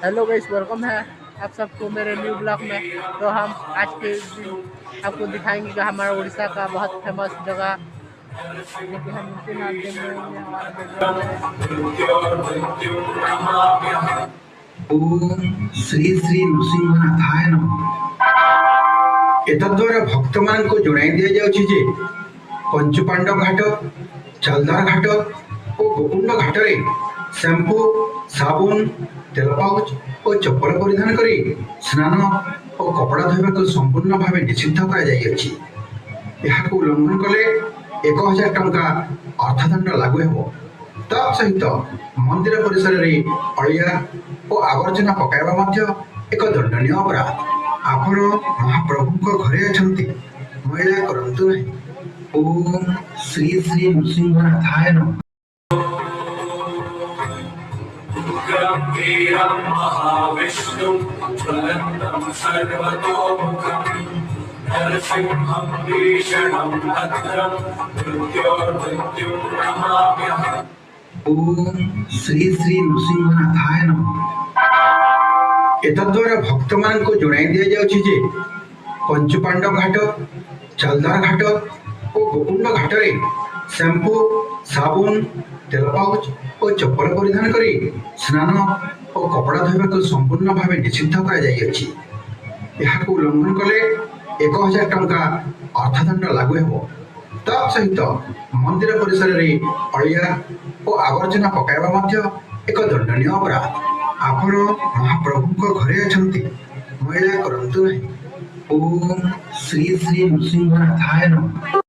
Hello guys, welcome है आप सबको मेरे न्यू ब्लॉग में। तो हम आज के दिन आपको दिखाएंगे कि हमारा उड़ीसा का बहुत फेमस जगह जो कि हम नृसिंहनाथ देख रहे हैं हमारे बैकग्राउंड में। ओम श्री श्री नृसिंहनाथाय नमः। एतद्वारा भक्त मान को जणाई दिया जाउछि जे पंचपांडव घाट, चालदार घाट और गोकुंड घाट रे शैम्पू, साबुन, तेल पाउच और चप्पल परिधान करी स्नान और कपड़ा धोवा को संपूर्ण भाव निषिद्ध कर जाइछि। एहाको उल्लंघन कले 1000 टंका अर्थदंड लागू हेबो। ता सहित मंदिर परिसर रे अलिया और आवर्जना पकाइबा मध्य एक दंडनीय अपराध। आपण महाप्रभु घरे अछंती, महिला करंतु नहीं। ओम श्री श्री नृसिंहनाथाय नमः। वीरं महाविष्णुं ज्वलन्तं सर्वतोमुखं नरसिंहं भीषणं भद्रं मृत्योर्मृत्युं नमाम्यहम्। ओम श्री श्री नृसिंहनाथाय नमः। एतद्वारा भक्त मान को जणाई दिया जाउछि जे पंचपांडव घाट, चालदार घाट और गोकुंड घाट रे शैम्पू, साबुन, तेल पाउच और चप्पल परिधान करी स्नान और कपड़ा धोवा को संपूर्ण भाव निषिद्ध कर जाइछि। एहाको उल्लंघन कले 1000 टंका अर्थदंड लागू हेबो। ता सहित मंदिर परिसर रे अलिया और आवर्जना पकाइबा मध्य एक दंडनीय अपराध। आपण महाप्रभु घरे अछंती, महिला करंतु नहीं। ओम श्री श्री नृसिंहनाथाय नमः।